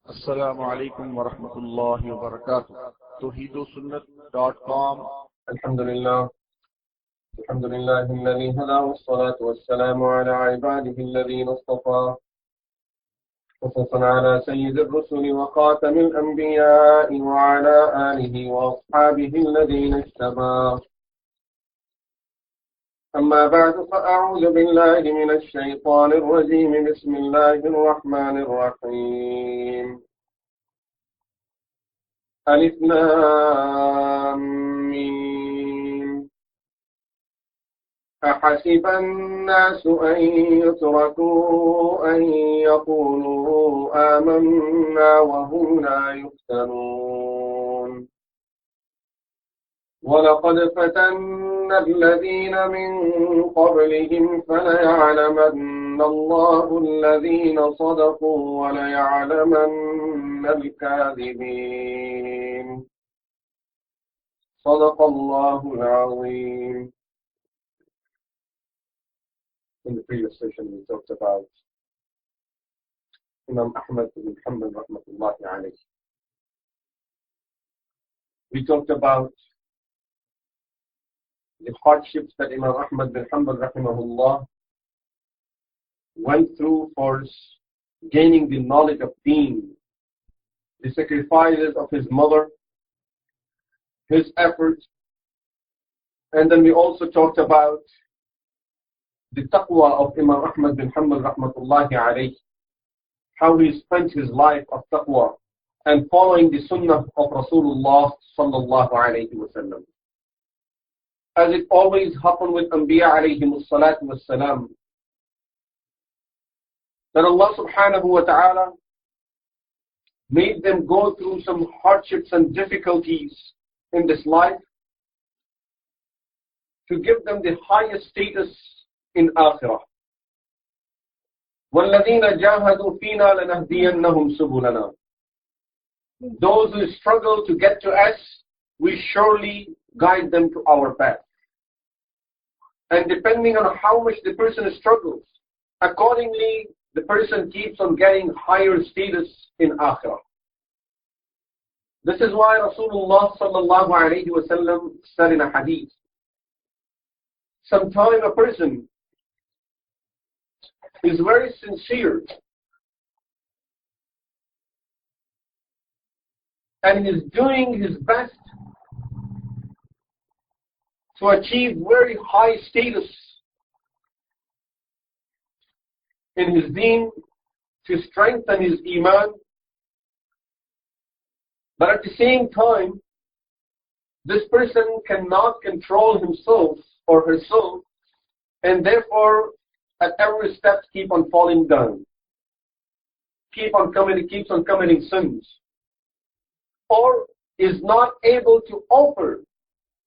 السلام عليكم ورحمة الله وبركاته. توحيدوسنة.com. الحمد لله الذي هدى، والصلاة والسلام على عباده الذين اصطفى، خصوصا على سيد الرسل وخاتم الأنبياء وعلى آله وأصحابه الذين اجتبى. أما بعد، فأعوذ بالله من الشيطان الرجيم. بسم الله الرحمن الرحيم. ألف لام ميم. أحسب الناس أن يتركوا أن يقولوا آمنا وهم لا يفتنون. ولقد فتنا الذين من قبلهم فليعلمن الله الذين صدقوا وليعلمن الكاذبين. صدق الله العظيم. In the previous session we talked about Imam Ahmed bin Hanbal rahmatullahi alayhi. We talked about the hardships that Imam Ahmed bin Hanbal rahimahullah went through for gaining the knowledge of deen, the sacrifices of his mother, his efforts, and then we also talked about the taqwa of Imam Ahmed bin Hanbal rahmatullahi alayhi, how he spent his life of taqwa and following the sunnah of Rasulullah sallallahu alayhi wa sallam. As it always happened with Anbiya alayhimus salatu was salam, that Allah subhanahu wa ta'ala made them go through some hardships and difficulties in this life to give them the highest status in akhirah. وَالَّذِينَ جَاهَدُوا فِينَا لَنَهْدِيَنَّهُمْ سُبُلَنَا. Those who struggle to get to us, we surely guide them to our path. And depending on how much the person struggles, accordingly the person keeps on getting higher status in akhirah. This is why Rasulullah sallallahu alayhi wa sallam said in a hadith, sometime a person is very sincere and is doing his best to achieve very high status in his deen, to strengthen his iman, but at the same time this person cannot control himself or herself, and therefore at every step keeps on falling down, keeps on committing sins, or is not able to offer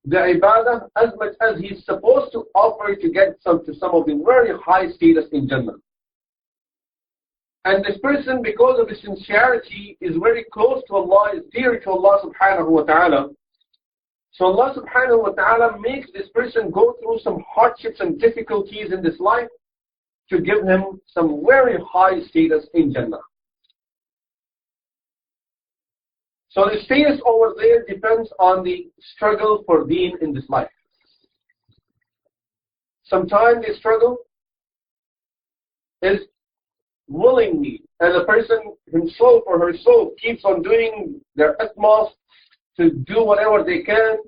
the ibadah as much as he's supposed to offer to get to some of the very high status in Jannah. And this person, because of his sincerity, is very close to Allah, is dear to Allah subhanahu wa ta'ala. So Allah subhanahu wa ta'ala makes this person go through some hardships and difficulties in this life to give him some very high status in Jannah. So the status over there depends on the struggle for deen in this life. Sometimes the struggle is willingly, and the person himself or herself keeps on doing their utmost to do whatever they can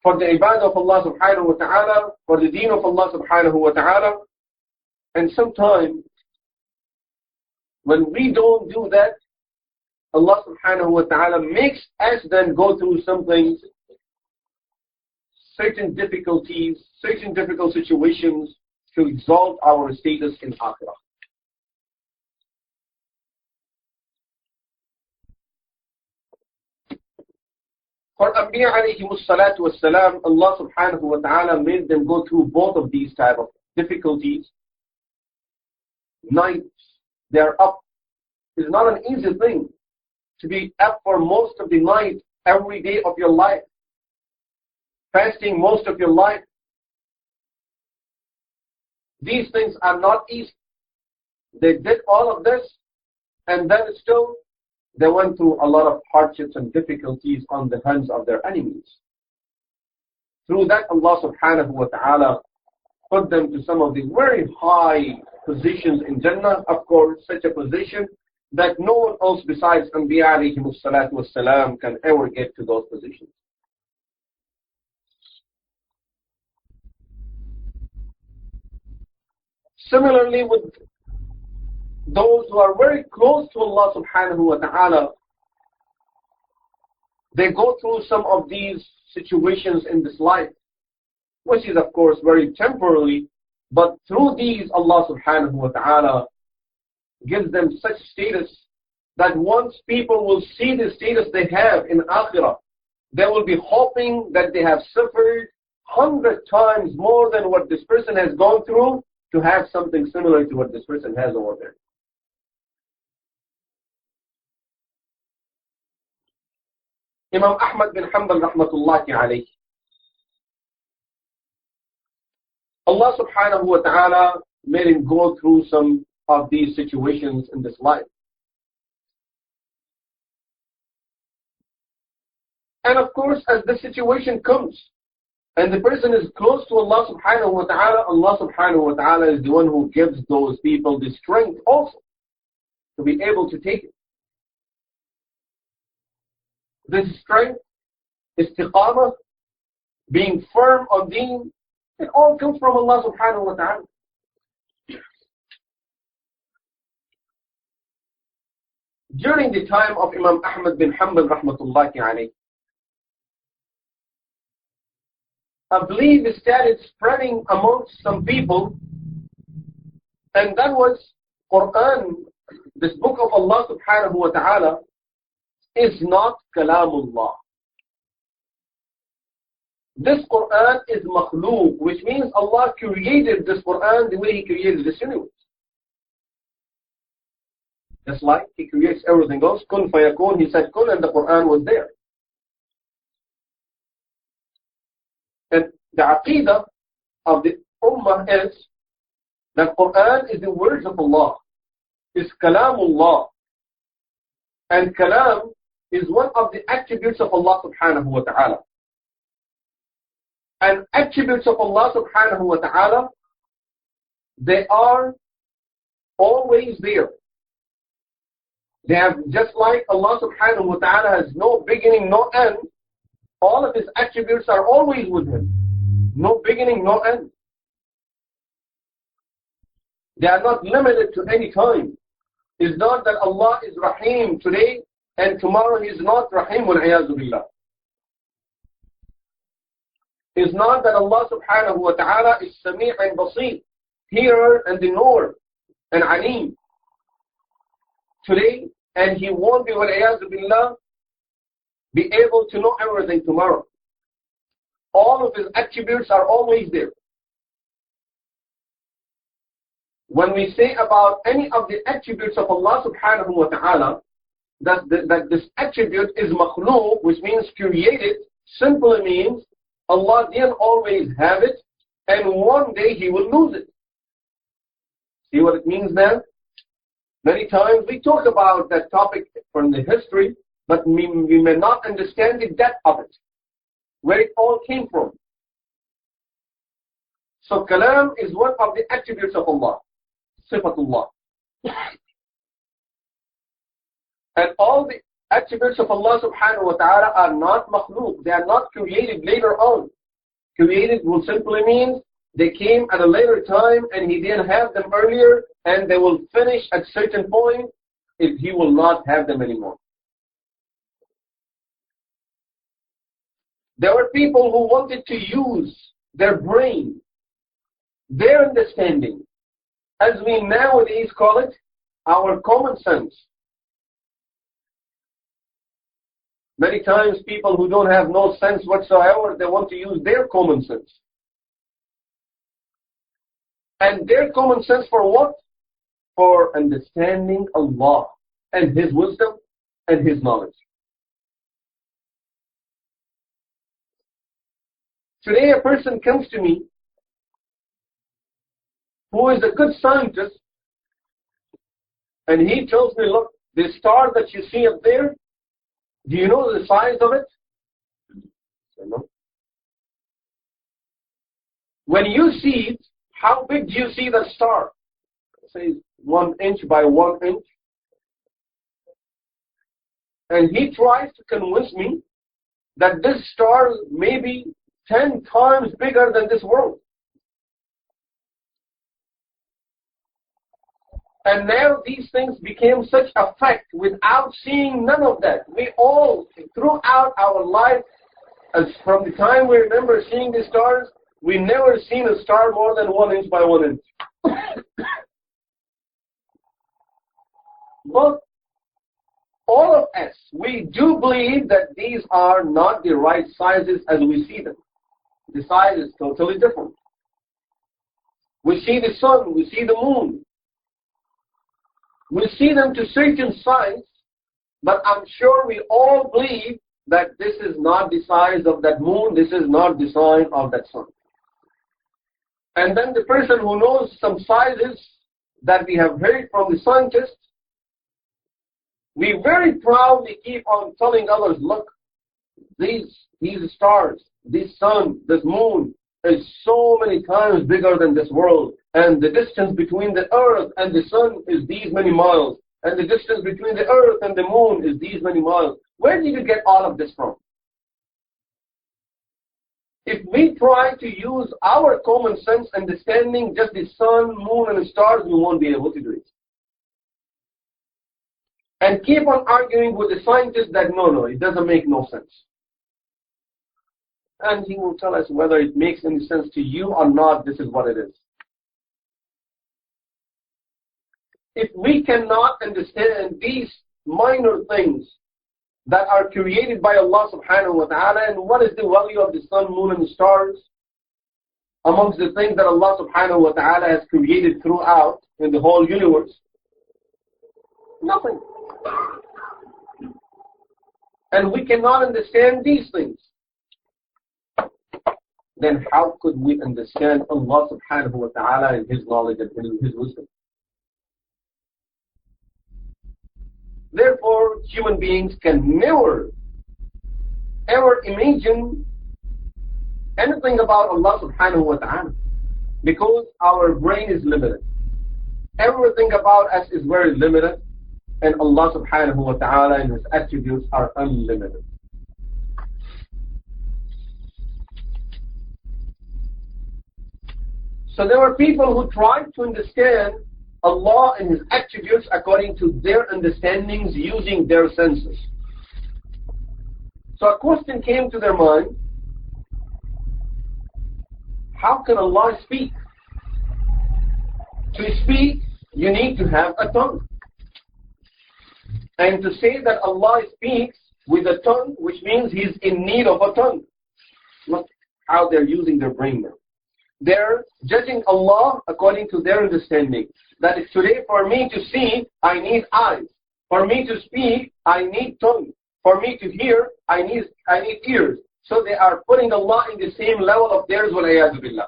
for the ibadah of Allah subhanahu wa ta'ala, for the deen of Allah subhanahu wa ta'ala. And sometimes when we don't do that, Allah subhanahu wa ta'ala makes us then go through something, certain difficulties, certain difficult situations to exalt our status in akhirah. For Anbiya alayhimus salatu was salam, Allah subhanahu wa ta'ala made them go through both of these type of difficulties. Nights, they are up. It's not an easy thing to be up for most of the night every day of your life, fasting most of your life. These things are not easy. They did all of this, and then still they went through a lot of hardships and difficulties on the hands of their enemies. Through that, Allah subhanahu wa ta'ala put them to some of the very high positions in Jannah. Of course, such a position that no one else besides Anbiya alayhimus salatu wassalam can ever get to those positions. Similarly, with those who are very close to Allah subhanahu wa ta'ala, they go through some of these situations in this life, which is of course very temporary, but through these Allah subhanahu wa ta'ala gives them such status that once people will see the status they have in Akhirah, they will be hoping that they have suffered 100 times more than what this person has gone through to have something similar to what this person has over there. Imam Ahmed bin Hanbal rahmatullahi alayhi, Allah subhanahu wa ta'ala made him go through some of these situations in this life. And of course, as the situation comes, and the person is close to Allah subhanahu wa ta'ala, Allah subhanahu wa ta'ala is the one who gives those people the strength also to be able to take it. This strength, istiqamah, being firm on deen, it all comes from Allah subhanahu wa ta'ala. During the time of Imam Ahmed bin Hanbal rahmatullahi alayhi, I believe it started spreading amongst some people, and that was Qur'an, this book of Allah subhanahu wa ta'ala, is not kalamullah. This Qur'an is makhlooq, which means Allah created this Qur'an the way He created this universe. Just like He creates everything else, kun fayakun, He said kun, and the Qur'an was there. And the aqidah of the ummah is that Qur'an is the words of Allah, is kalamullah. And kalam is one of the attributes of Allah subhanahu wa ta'ala. And attributes of Allah subhanahu wa ta'ala, they are always there. They have, just like Allah subhanahu wa ta'ala has no beginning, no end, all of His attributes are always with Him. No beginning, no end. They are not limited to any time. It's not that Allah is Rahim today and tomorrow He is not Rahim wal-'iyadhu billah. It's not that Allah subhanahu wa ta'ala is Sami' and Basir, hearer and the knower, and Alim today, and He won't be wal-'iyadhu billah be able to know everything tomorrow. All of His attributes are always there. When we say about any of the attributes of Allah subhanahu wa ta'ala, that this attribute is makhlooq, which means created, simply means Allah didn't always have it, and one day He will lose it. See what it means then? Many times we talk about that topic from the history, but we may not understand the depth of it, where it all came from. So kalam is one of the attributes of Allah, sifatullah. And all the attributes of Allah subhanahu wa ta'ala are not makhlooq. They are not created later on. Created will simply mean they came at a later time and He didn't have them earlier, and they will finish at a certain point if He will not have them anymore. There were people who wanted to use their brain, their understanding, as we nowadays call it, our common sense. Many times people who don't have no sense whatsoever, they want to use their common sense. And their common sense for what? For understanding Allah and His wisdom and His knowledge. Today a person comes to me who is a good scientist, and he tells me, look, the star that you see up there, do you know the size of it? No. When you see it, how big do you see the star? Say 1 inch by 1 inch. And he tries to convince me that this star may be 10 times bigger than this world. And now these things became such a fact without seeing none of that. We all, throughout our life, as from the time we remember seeing the stars, we never seen a star more than 1 inch by 1 inch. But all of us, we do believe that these are not the right sizes as we see them. The size is totally different. We see the sun, we see the moon. We see them to certain size, but I'm sure we all believe that this is not the size of that moon, this is not the size of that sun. And then the person who knows some sizes that we have heard from the scientists, we very proudly keep on telling others, look, these stars, this sun, this moon is so many times bigger than this world. And the distance between the earth and the sun is these many miles. And the distance between the earth and the moon is these many miles. Where did you get all of this from? If we try to use our common sense understanding just the sun, moon, and the stars, we won't be able to do it. And keep on arguing with the scientists that no, it doesn't make no sense. And he will tell us whether it makes any sense to you or not, this is what it is. If we cannot understand these minor things that are created by Allah subhanahu wa ta'ala, and what is the value of the sun, moon, and the stars amongst the things that Allah subhanahu wa ta'ala has created throughout in the whole universe? Nothing. And we cannot understand these things. Then how could we understand Allah subhanahu wa ta'ala and His knowledge and His wisdom? Therefore, human beings can never, ever imagine anything about Allah subhanahu wa ta'ala because our brain is limited. Everything about us is very limited, and Allah subhanahu wa ta'ala and His attributes are unlimited. So there were people who tried to understand Allah and His attributes according to their understandings using their senses. So a question came to their mind, how can Allah speak? To speak, you need to have a tongue. And to say that Allah speaks with a tongue, which means He's in need of a tongue. Look how they're using their brain now. They're judging Allah according to their understanding. That is, today for me to see, I need eyes. For me to speak, I need tongue. For me to hear, I need ears. So they are putting Allah in the same level of theirs, wal-iyadu billah.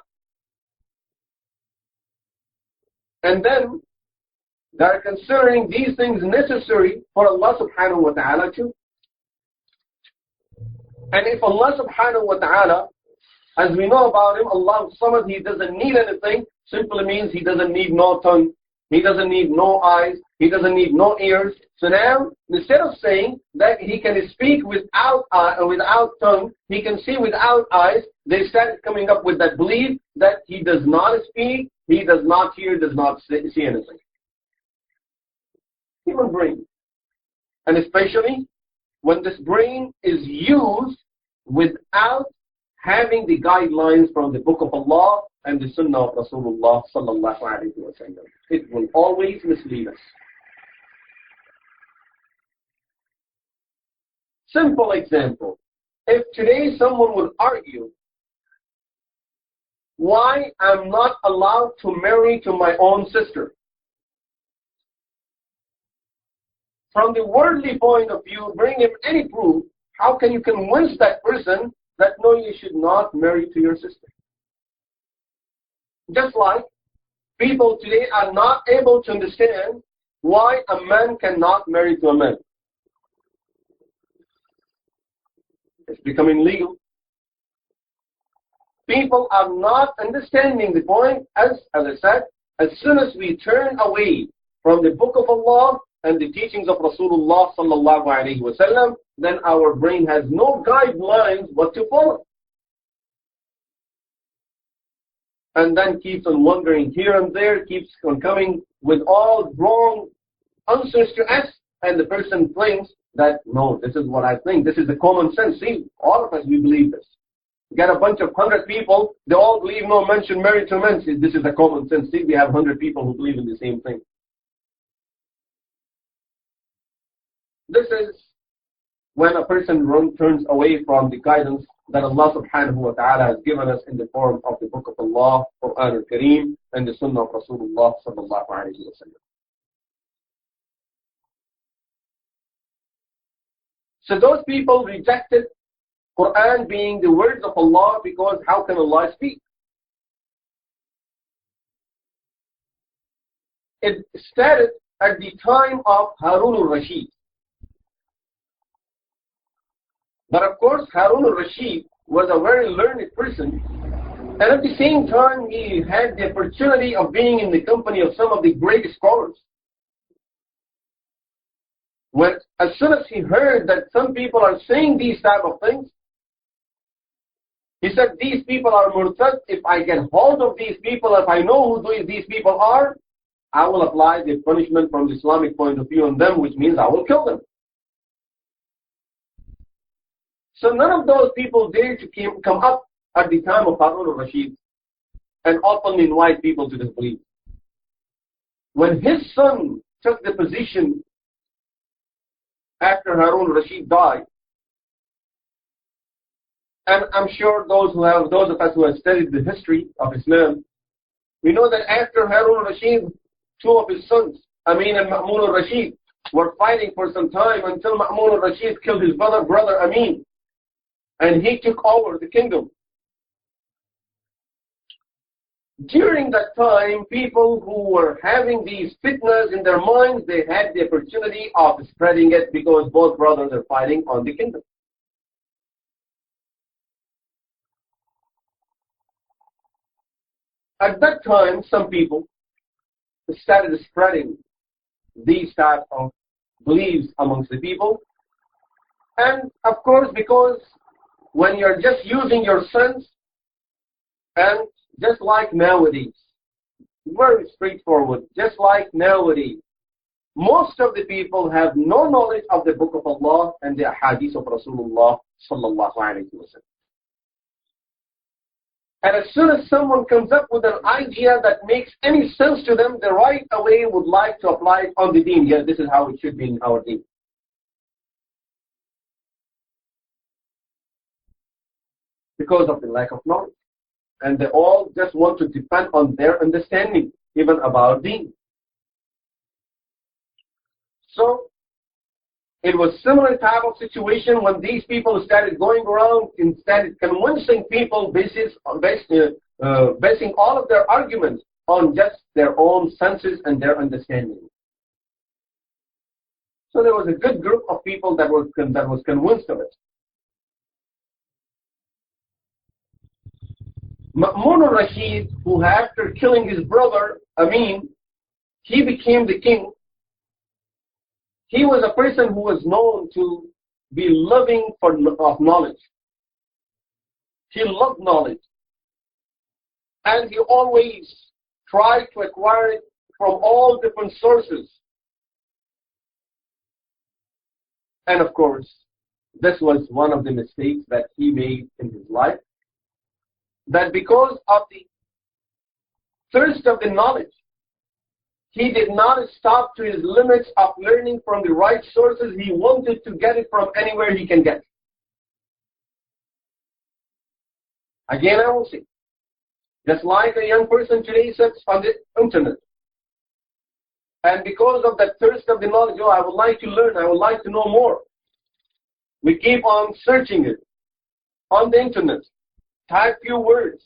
And then they are considering these things necessary for Allah subhanahu wa ta'ala too. And if Allah subhanahu wa ta'ala, as we know about Him, Allah Samad, He doesn't need anything, simply means He doesn't need no tongue, He doesn't need no eyes, He doesn't need no ears. So now, instead of saying that He can speak without tongue, He can see without eyes, they started coming up with that belief that He does not speak, He does not hear, does not see anything. Human brain. And especially when this brain is used without having the guidelines from the Book of Allah and the Sunnah of Rasulullah sallallahu alayhi wa sallam. It will always mislead us. Simple example. If today someone would argue why I'm not allowed to marry to my own sister, from the worldly point of view, bring him any proof, how can you convince that person that no, you should not marry to your sister? Just like people today are not able to understand why a man cannot marry to a man. It's becoming legal. People are not understanding the point. As I said, as soon as we turn away from the book of Allah and the teachings of Rasulullah sallallahu alaihi wasallam, then our brain has no guidelines what to follow. And then keeps on wandering here and there, keeps on coming with all wrong answers to us, and the person thinks that, no, this is what I think, this is the common sense. See, all of us, we believe this. You get a bunch of 100 people, they all believe no man should marry to men. See, this is the common sense. See, we have 100 people who believe in the same thing. This is when a person turns away from the guidance that Allah subhanahu wa ta'ala has given us in the form of the book of Allah, Qur'an al-Kareem, and the sunnah of Rasulullah sallallahu alayhi wa sallam. So those people rejected Qur'an being the words of Allah, because how can Allah speak? It started at the time of Harun al-Rashid. But of course, Harun al-Rashid was a very learned person, and at the same time, he had the opportunity of being in the company of some of the greatest scholars. As soon as he heard that some people are saying these type of things, he said, these people are murtad. If I get hold of these people, if I know who these people are, I will apply the punishment from the Islamic point of view on them, which means I will kill them. So none of those people dared to come up at the time of Harun al-Rashid and openly invite people to disbelief. When his son took the position after Harun al-Rashid died, and I'm sure those of us who have studied the history of Islam, we know that after Harun al-Rashid, two of his sons, Amin and Ma'mun al-Rashid, were fighting for some time until Ma'mun al-Rashid killed his brother Amin, and he took over the kingdom. During that time, people who were having these fitnas in their minds, they had the opportunity of spreading it, because both brothers are fighting on the kingdom. At that time, some people started spreading these type of beliefs amongst the people. And of course, because when you're just using your sense, and just like nowadays, very straightforward, just like nowadays, most of the people have no knowledge of the book of Allah and the hadith of Rasulullah sallallahu alayhi wa sallam. And as soon as someone comes up with an idea that makes any sense to them, they right away would like to apply it on the deen. Yeah, this is how it should be in our deen. Because of the lack of knowledge. And they all just want to depend on their understanding, even about deen. So, it was similar type of situation when these people started going around and started convincing people, basing all of their arguments on just their own senses and their understanding. So there was a good group of people that was convinced of it. Ma'mun al-Rashid, who after killing his brother Amin, he became the king. He was a person who was known to be loving of knowledge. He loved knowledge. And he always tried to acquire it from all different sources. And of course, this was one of the mistakes that he made in his life. That because of the thirst of the knowledge, he did not stop to his limits of learning from the right sources. He wanted to get it from anywhere he can get it. Again, I will say, just like a young person today sits on the internet, and because of that thirst of the knowledge, I would like to learn, I would like to know more. We keep on searching it on the internet, type few words,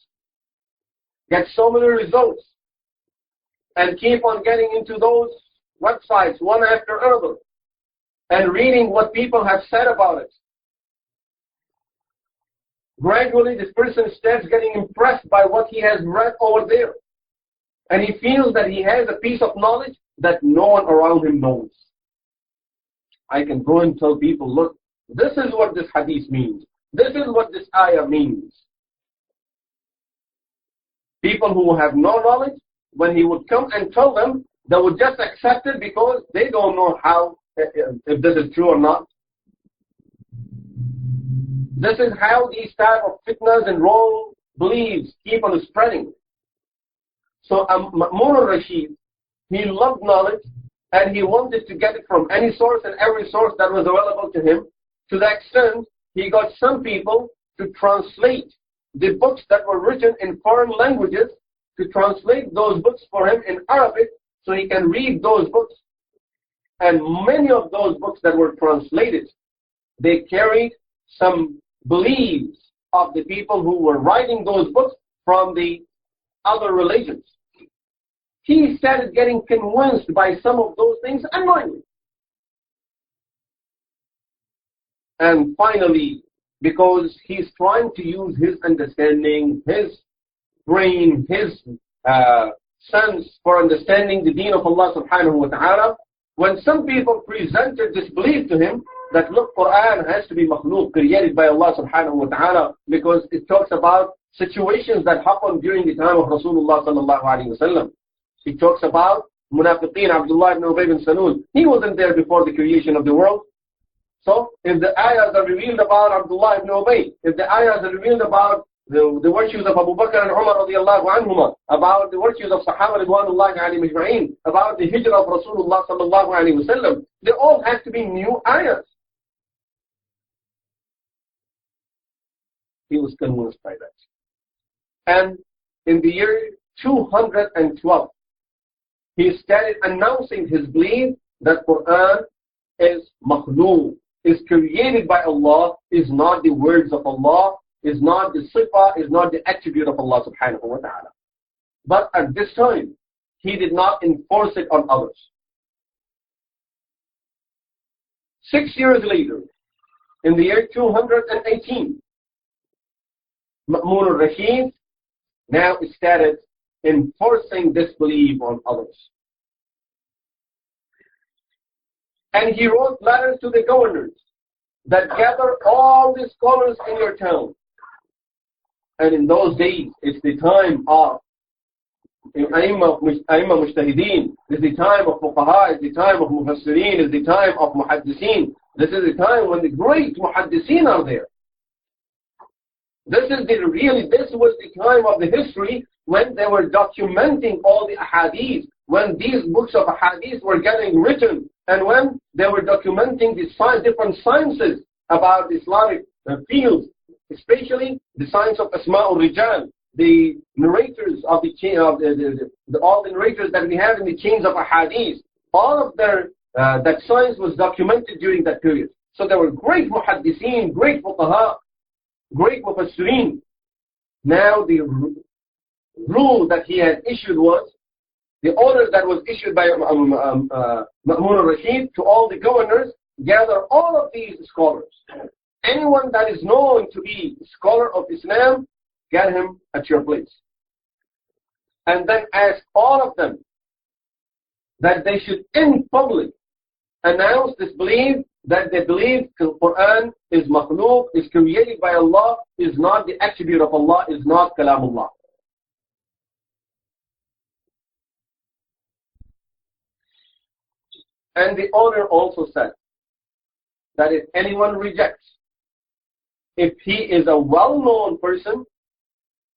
get so many results, and keep on getting into those websites one after another and reading what people have said about it. Gradually, this person starts getting impressed by what he has read over there. And he feels that he has a piece of knowledge that no one around him knows. I can go and tell people, look, this is what this hadith means. This is what this ayah means. People who have no knowledge, when he would come and tell them, they would just accept it because they don't know how, if this is true or not. This is how these type of fitnas and wrong beliefs keep on spreading. So Ma'mun al-Rashid, he loved knowledge and he wanted to get it from any source and every source that was available to him, to the extent he got some people to translate the books that were written in foreign languages, to translate those books for him in Arabic so he can read those books. And many of those books that were translated, they carried some beliefs of the people who were writing those books from the other religions. He started getting convinced by some of those things unknowingly. And finally, because he's trying to use his understanding, his brain, his sense for understanding the deen of Allah subhanahu wa ta'ala, when some people presented this belief to him, that look, Qur'an has to be makhlooq, created by Allah subhanahu wa ta'ala, because it talks about situations that happened during the time of Rasulullah sallallahu alayhi wa sallam. It talks about Munafiqeen, Abdullah ibn Ubay bin Salul. He wasn't there before the creation of the world. So, if the ayahs are revealed about Abdullah ibn Ubay, if the ayahs are revealed about the virtues of Abu Bakr and Umar radiallahu anhuma, about the virtues of Sahaba ridwanullahi alayhim ajma'in, about the hijrah of Rasulullah sallallahu alayhi wa sallam, they all have to be new ayahs. He was convinced by that. And in the year 212, he started announcing his belief that Quran is makhlooq, is created by Allah, is not the words of Allah, is not the sifa, is not the attribute of Allah subhanahu wa ta'ala. But at this time, he did not enforce it on others. 6 years later, in the year 218, Ma'mun al-Rashid now started enforcing this belief on others. And he wrote letters to the governors that gather all the scholars in your town. And in those days, it's the time of Aimma Mujtahideen, it's the time of Fuqaha, it's the time of Mufassirin, it's the time of Muhaddiseen. This is the time when the great Muhaddiseen are there. This was the time of the history when they were documenting all the ahadith, when these books of ahadith were getting written, and when they were documenting the different sciences about Islamic fields, especially the science of Asma'ul Rijal, the narrators of all the narrators that we have in the chains of ahadith, all of that science was documented during that period. So there were great muhaddiseen, great fuqaha, great mufassirin. Now the rule that he had issued was, the order that was issued by Ma'mun al-Rashid to all the governors, gather all of these scholars. Anyone that is known to be a scholar of Islam, get him at your place. And then ask all of them that they should in public announce this belief, that they believe the Quran is makhlooq, is created by Allah, is not the attribute of Allah, is not kalamullah. And the order also said that if anyone rejects, if he is a well-known person,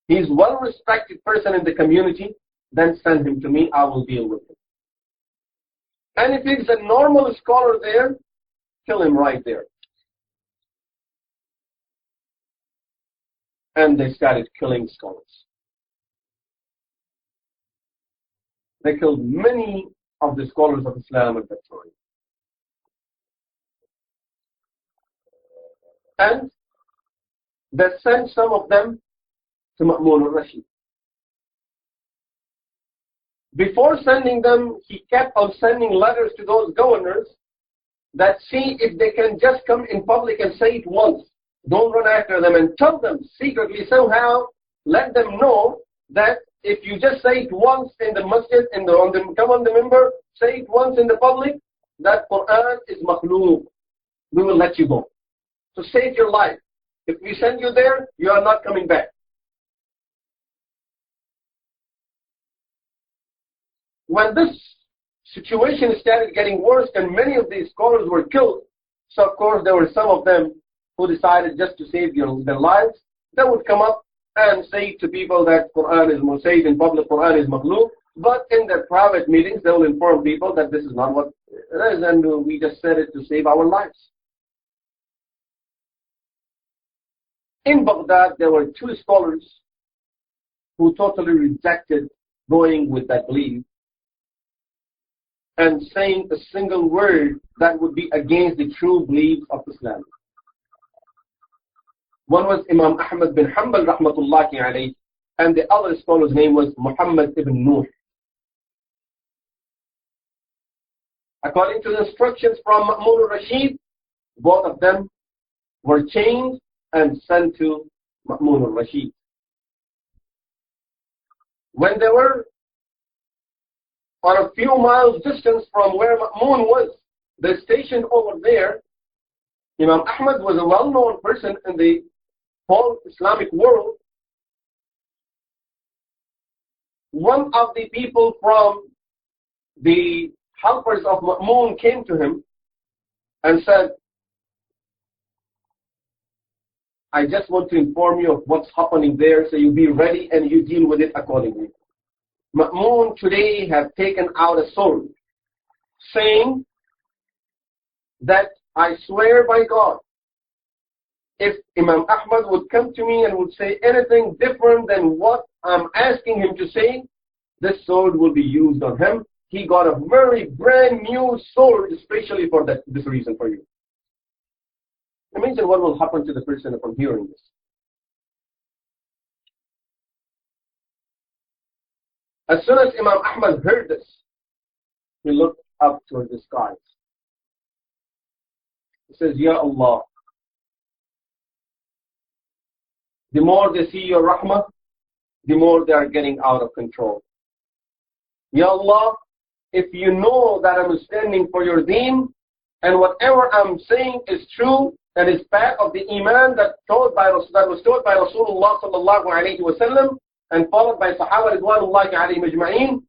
he is a well-respected person in the community, then send him to me, I will deal with him. And if he's a normal scholar there, kill him right there. And they started killing scholars. They killed many of the scholars of Islam at that time. And they sent some of them to Ma'mun al-Rashid. before sending them, he kept on sending letters to those governors that see if they can just come in public and say it once. Don't run after them, and tell them secretly somehow, let them know that if you just say it once in the masjid, come on the minbar, say it once in the public, that Qur'an is makhluq. We will let you go. So save your life. If we send you there, you are not coming back. When this situation started getting worse and many of these scholars were killed, so of course there were some of them who decided just to save their lives. They would come up and say to people that Quran is say in public Quran is makhluq, but in their private meetings they will inform people that this is not what it is, and we just said it to save our lives. In Baghdad, there were two scholars who totally rejected going with that belief and saying a single word that would be against the true beliefs of Islam. One was Imam Ahmed bin Hanbal rahmatullahi alayhi, and the other scholar's name was Muhammad ibn Nuh. According to the instructions from Ma'mun al-Rashid, both of them were chained and sent to Ma'mun al-Rashid. When they were on a few miles distance from where Ma'mun was, they stationed over there. Imam Ahmed was a well-known person in the whole Islamic world. One of the people from the helpers of Ma'mun came to him and said, I just want to inform you of what's happening there, so you be ready and you deal with it accordingly. Ma'mun today have taken out a sword, saying that I swear by God, if Imam Ahmad would come to me and would say anything different than what I'm asking him to say, this sword will be used on him. He got a very brand new sword, especially for this reason for you. Imagine what will happen to the person upon hearing this. As soon as Imam Ahmad heard this, he looked up toward the skies. He says, Ya Allah, the more they see your rahmah, the more they are getting out of control. Ya Allah, if you know that I'm standing for your deen, and whatever I'm saying is true, and is part of the iman that was taught by Rasulullah sallallahu alayhi wa sallam, and followed by Sahaba ridwanullahi alayhim ajma'een,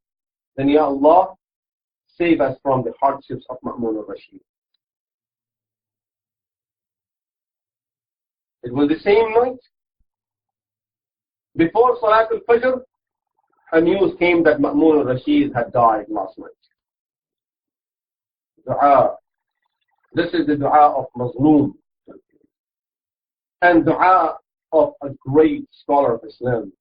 then Ya Allah, save us from the hardships of Ma'mun al-Rashid. It was the same night, before Salat al-Fajr, a news came that Ma'mun al-Rashid had died last night. Dua. This is the dua of Mazloom, and dua of a great scholar of Islam.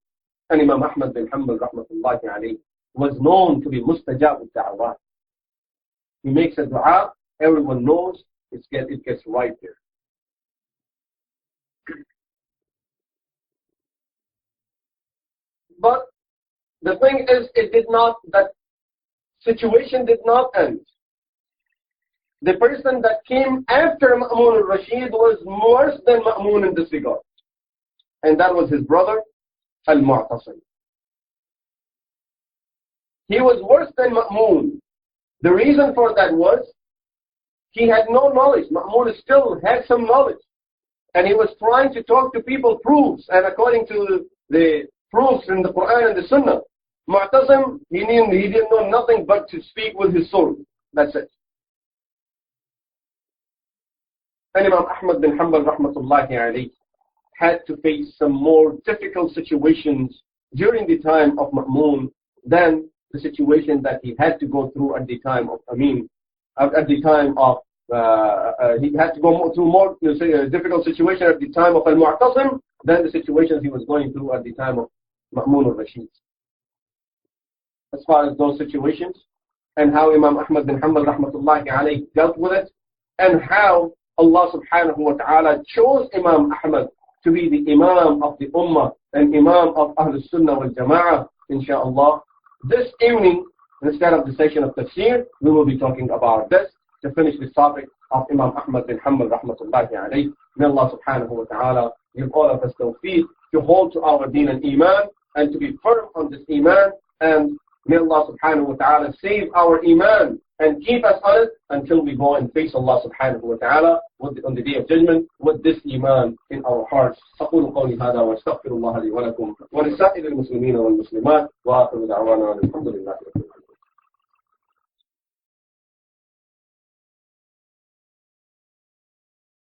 And Imam Ahmed bin Hanbal rahmatullahi alayhi was known to be mustajab al-da'wat. He makes a dua, everyone knows it gets right there. But the thing is, that situation did not end. The person that came after Ma'mun al-Rashid was worse than Ma'mun in this regard. And that was his brother, Al-Mu'tasim. He was worse than Ma'mun. The reason for that was, he had no knowledge. Ma'mun still had some knowledge. And he was trying to talk to people proofs, and according to the proofs in the Quran and the Sunnah. Mu'tasim, he didn't know nothing but to speak with his sword. That's it. And Imam Ahmed bin Hanbal rahmatullahi alayhi had to face some more difficult situations during the time of Ma'mun than the situation that he had to go through at the time of he had to go through more difficult situation at the time of Al-Mu'tasim than the situations he was going through at the time of Ma'mun al-Rashid. As far as those situations, and how Imam Ahmed bin Hanbal rahmatullahi alayhi dealt with it, and how Allah subhanahu wa ta'ala chose Imam Ahmed to be the Imam of the Ummah and Imam of Ahlul Sunnah wal Jama'ah, inshaAllah. This evening, Instead of the section of tafsir, we will be talking about this to finish this topic of Imam Ahmed bin Hanbal rahmatullahi alayhi. May Allah subhanahu wa ta'ala give all of us tawfiq to hold to our deen and iman and to be firm on this iman, and may Allah subhanahu wa ta'ala save our iman and keep us on it until we go and face Allah subhanahu wa ta'ala on the day of judgment with this iman in our hearts. أقول قولي هذا وأستغفر الله لي ولكم ولسائر المسلمين والمسلمات وآخر دعوانا الحمد لله.